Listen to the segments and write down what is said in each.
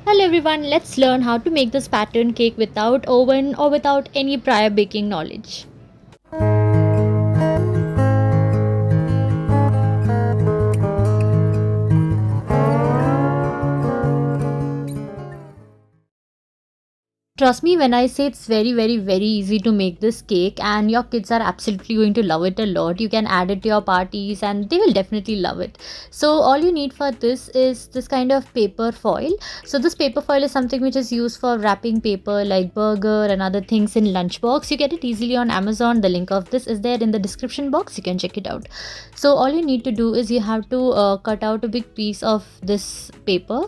Hello everyone, let's learn how to make this pattern cake without oven or without any prior baking knowledge. Trust me when I say it's very easy to make this cake, and your kids are absolutely going to love it a lot. You can add it to your parties and they will definitely love it. So all you need for this is this kind of paper foil. So this paper foil is something which is used for wrapping paper like burger and other things in lunchbox. You get it easily on Amazon. The link of this is there in the description box. You can check it out. So all you need to do is you have to cut out a big piece of this paper,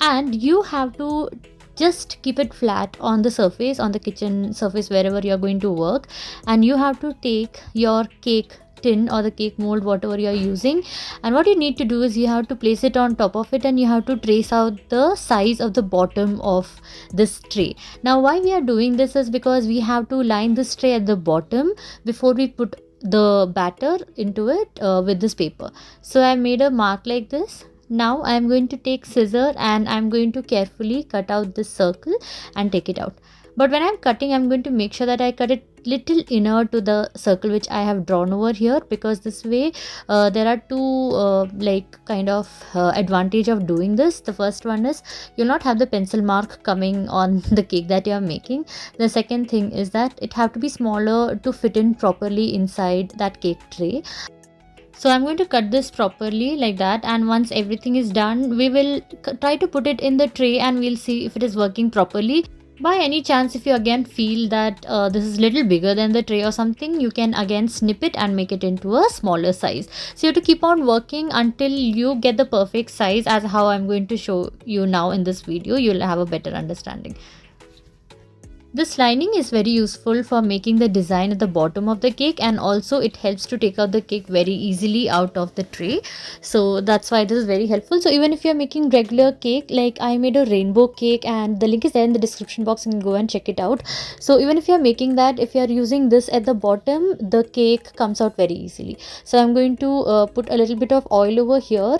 and you have to just keep it flat on the surface, on the kitchen surface, wherever you're going to work. And you have to take your cake tin or the cake mold, whatever you're using, and what you need to do is you have to place it on top of it, and you have to trace out the size of the bottom of this tray. Now why we are doing this is because we have to line this tray at the bottom before we put the batter into it with this paper. So I made a mark like this. Now I am going to take scissor and I am going to carefully cut out this circle and take it out. But when I am cutting, I am going to make sure that I cut it little inner to the circle which I have drawn over here, because this way there are two like kind of advantage of doing this. The first one is you'll not have the pencil mark coming on the cake that you are making. The second thing is that it have to be smaller to fit in properly inside that cake tray. So I'm going to cut this properly like that, and once everything is done, we will try to put it in the tray and we'll see if it is working properly. By any chance, if you again feel that this is little bigger than the tray or something, you can again snip it and make it into a smaller size. So you have to keep on working until you get the perfect size, as how I'm going to show you now in this video. You'll have a better understanding. This lining is very useful for making the design at the bottom of the cake, and also it helps to take out the cake very easily out of the tray. So that's why this is very helpful. So even if you're making regular cake, like I made a rainbow cake and the link is there in the description box, you can go and check it out. So even if you're making that, if you're using this at the bottom, the cake comes out very easily. So I'm going to put a little bit of oil over here.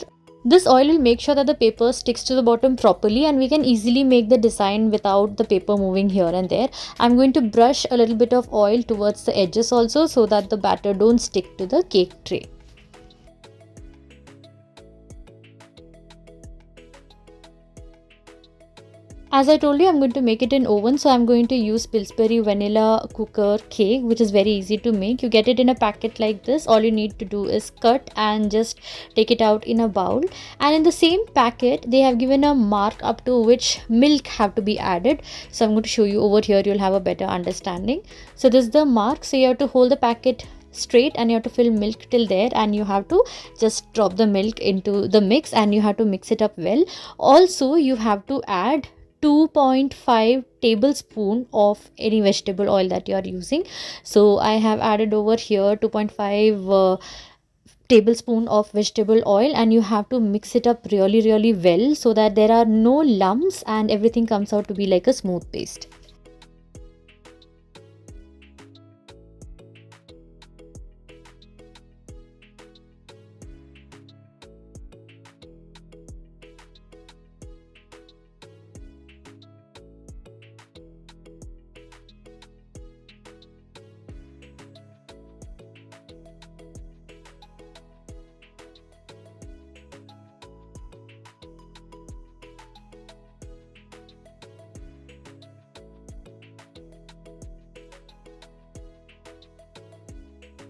This oil will make sure that the paper sticks to the bottom properly, and we can easily make the design without the paper moving here and there. I'm going to brush a little bit of oil towards the edges also, so that the batter don't stick to the cake tray. As I told you, I'm going to make it in oven, so I'm going to use Pillsbury vanilla cooker cake, which is very easy to make. You get it in a packet like this. All you need to do is cut and just take it out in a bowl. And in the same packet, they have given a mark up to which milk have to be added. So I'm going to show you over here. You'll have a better understanding. So this is the mark. So you have to hold the packet straight and you have to fill milk till there, and you have to just drop the milk into the mix and you have to mix it up well. Also, you have to add 2.5 tablespoon of any vegetable oil that you are using. So I have added over here 2.5 tablespoon of vegetable oil, and you have to mix it up really well, so that there are no lumps and everything comes out to be like a smooth paste.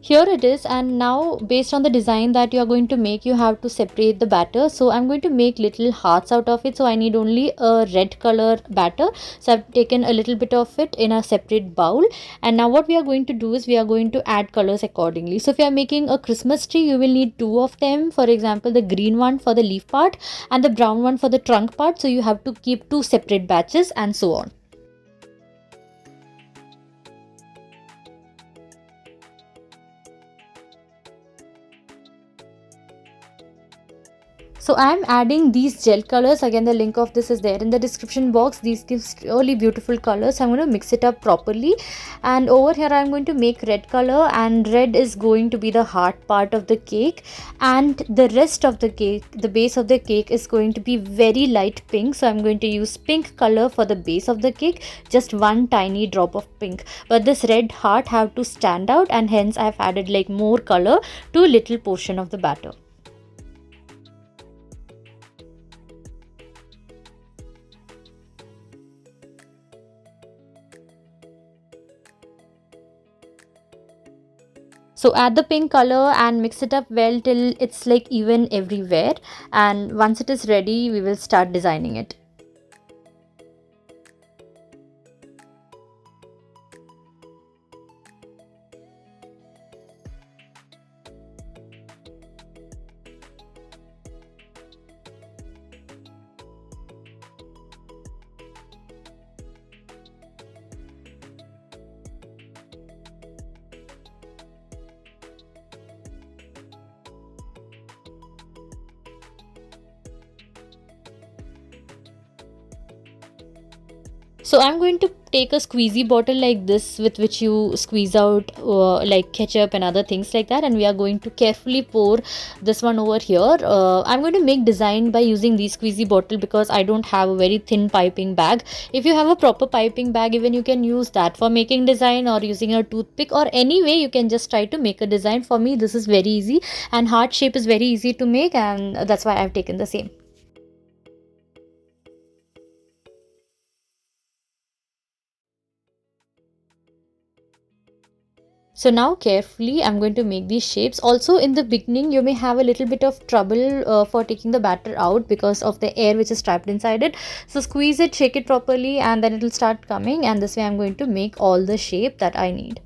Here it is, and now based on the design that you are going to make, you have to separate the batter. So I'm going to make little hearts out of it, so I need only a red color batter. So I've taken a little bit of it in a separate bowl, and now what we are going to do is we are going to add colors accordingly. So if you are making a Christmas tree, you will need two of them. For example, the green one for the leaf part and the brown one for the trunk part. So you have to keep two separate batches and so on. So I'm adding these gel colors. Again, the link of this is there in the description box. These gives really beautiful colors. I'm going to mix it up properly, and over here I'm going to make red color, and red is going to be the heart part of the cake, and the rest of the cake, the base of the cake, is going to be very light pink. So I'm going to use pink color for the base of the cake, just one tiny drop of pink, but this red heart have to stand out, and hence I've added like more color to little portion of the batter. So add the pink color and mix it up well till it's like even everywhere, and once it is ready we will start designing it. So I'm going to take a squeezy bottle like this, with which you squeeze out like ketchup and other things like that, and we are going to carefully pour this one over here. I'm going to make design by using the squeezy bottle because I don't have a very thin piping bag. If you have a proper piping bag, even you can use that for making design, or using a toothpick, or any way you can just try to make a design. For me this is very easy, and heart shape is very easy to make, and that's why I've taken the same. So now carefully I'm going to make these shapes. Also in the beginning you may have a little bit of trouble for taking the batter out because of the air which is trapped inside it. So squeeze it, shake it properly, and then it will start coming, and this way I'm going to make all the shape that I need.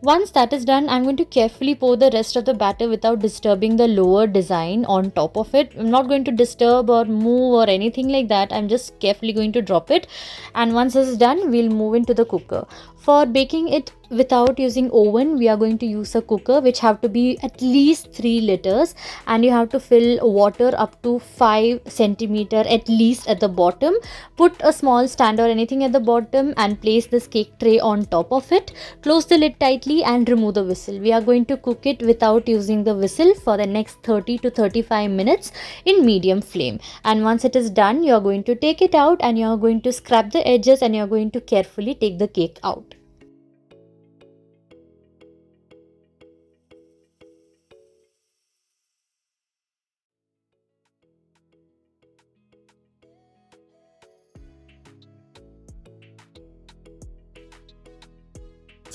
Once that is done, I'm going to carefully pour the rest of the batter without disturbing the lower design on top of it. I'm not going to disturb or move or anything like that. I'm just carefully going to drop it. And once this is done, we'll move into the cooker. For baking it without using oven, we are going to use a cooker which have to be at least 3 liters, and you have to fill water up to 5 centimeter at least at the bottom. Put a small stand or anything at the bottom and place this cake tray on top of it. Close the lid tightly and remove the whistle. We are going to cook it without using the whistle for the next 30 to 35 minutes in medium flame. And once it is done, you are going to take it out, and you are going to scrap the edges, and you are going to carefully take the cake out.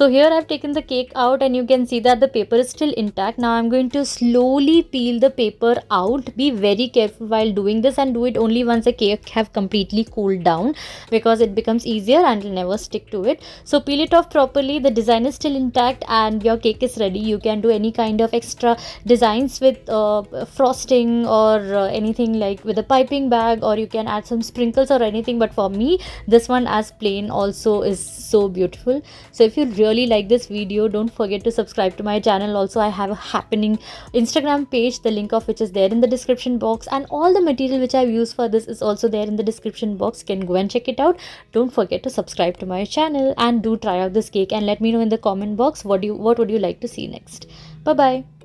So here I've taken the cake out and you can see that the paper is still intact. Now I'm going to slowly peel the paper out. Be very careful while doing this and do it only once the cake have completely cooled down, because it becomes easier and will never stick to it. So peel it off properly. The design is still intact and your cake is ready. You can do any kind of extra designs with frosting or anything like with a piping bag, or you can add some sprinkles or anything, but for me this one as plain also is so beautiful. So if you really like this video, don't forget to subscribe to my channel. Also, I have a happening Instagram page, the link of which is there in the description box, and all the material which I've used for this is also there in the description box. You can go and check it out. Don't forget to subscribe to my channel and do try out this cake and let me know in the comment box what would you like to see next. Bye bye.